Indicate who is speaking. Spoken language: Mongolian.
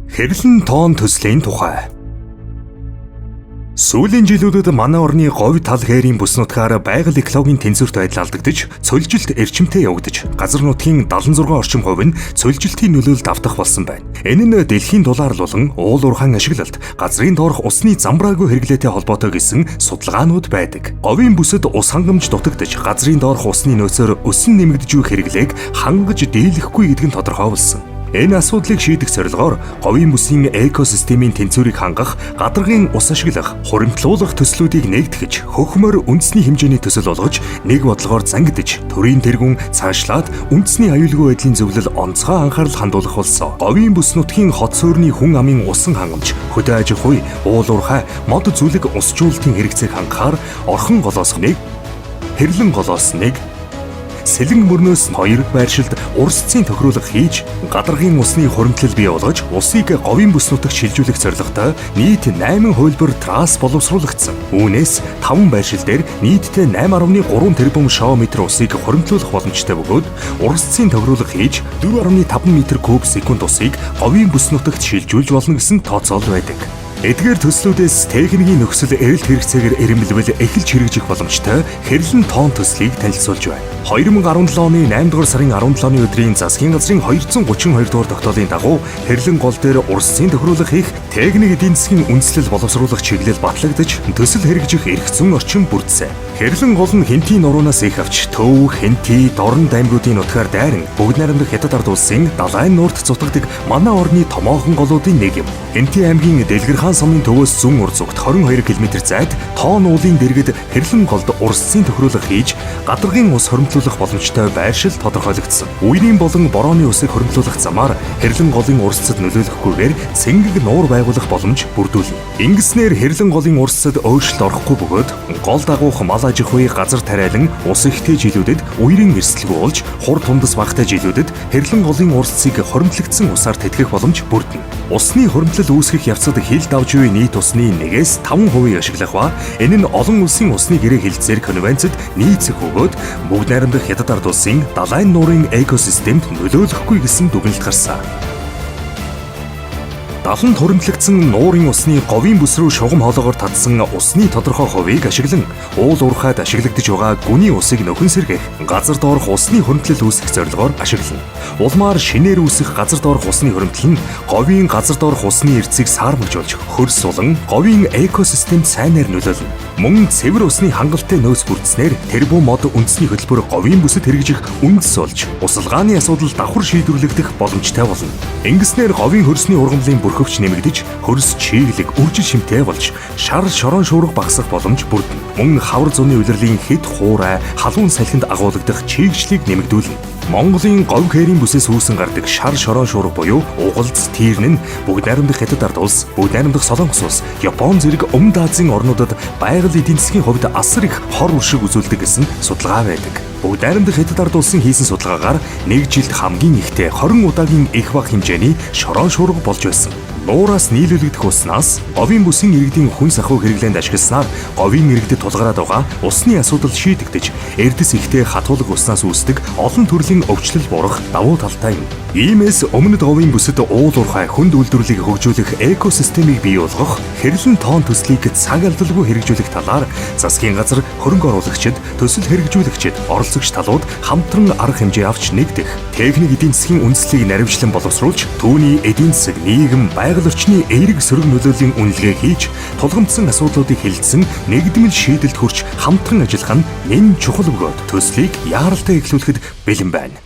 Speaker 1: Хэрлэн тоон төслийн тухай. Сүүлийн жилүүдэд манай орны говь тал хээрийн бүс нутгаар байгаль экологийн тэнцвэрт байдал алдагдаж, цөлжилт эрчимтэй явагдаж, газар нутгийн 76% нь цөлжилтийн нөлөөлөлд автах болсон байна. Энэ нь дэлхийн дулаар болон уул уурхайн ашиглалт, газрын доорх усны замбраагүй хэрэглээтэй холбоотой гэсэн судалгаанууд байдаг. Говийн бүсэд ус хангамж дутагдж, газрын доорх усны нөөцөөр өсөн нэмэгдэж буй хэрэглээг хангаж дийлэхгүй гэдэг нь тодорхой болсон. Энэ асуудлыг шийдэх зорилгоор говийн бүсийн экосистемийн тэнцвэрийг хангах, гадаргын ус ашиглах, хуримтлуулах төслүүдийг нэгтгэж, хөхмөр үндэсний хэмжээний төсөл болгож, нэг бодлогоор зангидж, төрийн тэргүүн цаашлаад үндэсний аюулгүй байдлын зөвлөл онцгой анхаарал хандуулах болсон. Говийн бүс нутгийн хот суурны хүн амын усан хангамж, хөдөө аж ахуй, уул уурхай, мод зүйлэг усжуулалтын хэрэгцээг хангахаар орхон голоос 1, хэрлэн голоос 1, сэлэн мөрнөөс 2 байршилд урсцын тохируулга хийж, гадаргын усны хуримтлал бий болгож, усыг говийн бүс нутагт шилжүүлэх зорилготой нийт 8 хувилбар трасс боловсруулагдсан. Үүнээс 5 байршил дээр нийтдээ 8.3 тэрбум шоуметр усыг хуримтлуулах боломжтой бөгөөд, урсцын тохируулга хийж 4.5 м3 секунд усыг говийн бүс нутагт шилжүүлж болно гэсэн тооцоол байдаг. Эдгээр төслүүдээс техникийн нөхцөл эрэлт хэрэгцээгээр ирэмбэлвэл эхэлж хэрэгжих боломжтой хэрлэн тоон төслийг танилцуулж байна. 2017 оны 8 дугаар сарын 17-ны өдрийн засгийн газрын 232 дугаар тогтоолын дагуу хэрлэн гол дээр урсцын тохируулга хийх, техник эдийн засгийн үндэслэл боловсруулах чиглэл батлагдаж, төсөл хэрэгжих эрх зүйн орчин бүрдсэн. Хэрлэн гол нь Хэнтийн нуруунаас их авч Төв, Хэнти, Дорн даймруудын нутгаар дайран бүгд найрамдах Хятад ард улсын далайн нуурт цутгадаг манай орны томоохон голуудын нэг юм. Хэнти аймгийн Дэлгэр сумын төвөөс зүүн урзугт 22 км зайд тоон уулын дэргэд хэрлэн голд урсцын тохируулга хийж, гадаргын ус хуримтлуулах боломжтой байршил тодорхойлогдсон. Үерийн болон борооны усыг хуримтлуулах замаар хэрлэн голын урсцад нөлөөлөхгүйгээр цэнгэг нуур байгуулах боломж бүрдүүлнэ. Ингэснээр хэрлэн голын урсцад өөрчлөлт орохгүй бөгөөд гол дагуух мал аж ахуй, газар тариалан, ус ихтэй жилүүдэд үерийн эрсдэлгүй болж, хур тундас багтай жилүүдэд хэрлэн голын урсцыг хуримтлагдсан усаар тэтгэх боломж бүрдэнэ. Усны хуримтлал үүсгэх явцад хилд авч буй нийт усны 1-5% ашиглах ба энэ нь олон улсын усны гэрээ хилцээр конвенцэд нийцэх өгөөд бүгд найрамдах Хятад ард улсын далайн нуурын экосистемд нөлөөлөхгүй гэсэн дүгнэлт гарсан. Даланд хуримтлагдсан нуурын усны говийн бүс рүү шугам хоолоогоор татсан усны тодорхой хувийг ашиглан уул уурхайд ашиглагдаж байгаа гүний усыг нөхөн сэргээх, газар доорх усны хуримтлал үүсгэх зорилгоор ашиглана. Улмаар шинээр үүсэх газар доорх усны хуримтлал нь говийн газар доорх усны эрдэсийг саармагжуулж, хөрс сулан говийн экосистемд сайнаар нөлөөлнө. Мөн цэвэр усны хангалттай нөөц бүрдснээр тэрбум мод үндэсний хөтөлбөр говийн бүсэд хэрэгжих үндэс болж, усалгааны асуудал давхар шийдвэрлэгдэх боломжтой болно. Ингэснээр говийн хөрсний ургамлын бүрхөвч нэмэгдэж, хөрс чиглэг, үржил шимтэй болж, шар шорон шуурга багасах боломж бүрдэнэ. Мөн хавар зуны улирлын хэд хуурай, халуун салхинд агуулгадах чийгчлийг нэмэгдүүлнэ. Монголын говь хээрийн бүсээс үүсэн гардаг шар шорон шуурга буюу угалц, тиирн нь бүгд найрамдах Хятад ард улс, бүгд найрамдах Солонгос улс, Япон зэрэг Өмнөд Азийн орнуудад байгаль эдийн засгийн хувьд асар их хор уршиг үзүүлдэг гэсэн судалгаа байдаг. Бүгд найрамдах Хятад ард улсын хийсэн судалгаагаар нэг жилд хамгийн ихтэй 20 удаагийн их бага хэмжээний шорон шуурга болж байсан. Нуураас нийлүүлэгдэх уснаас говийн бүсийн иргэдийн хүнс ахуй хэрэглээнд ашигласнаар говийн иргэдэд тулгараад байгаа усны асуудал шийдэгдэж, эрдэс ихтэй хатуулга уснаас үүсдэг олон төрлийн өвчлөл бурах давуу талтай юм. Иймээс өмнөд говийн бүсэд уул уурхай хүнд үйлдвэрлэлийг хөгжүүлэх экосистемийг бий болгох, хэрлэн тоон төслийг цаг алдалгүй хэрэгжүүлэх талаар засгийн газар, хөрөнгө оруулагчид, төсөл хэрэгжүүлэгчид, оролцогч талууд хамтран арга хэмжээ авч нэгдэх, техник эдийн засгийн үндэслэлийг наривчлан боловсруулж, түүний эдийн засаг, нийгэм, байгаль орчны эерэг сөрөг нөлөөлийн үнэлгээ хийж, тулгамдсан асуудлуудыг хэлэлцэн нэгдмэл шийдэлд хүрч хамтран ажиллах нь нэн чухал бөгөөд төслийг яаралтай эхлүүлэхэд бэлэн байна.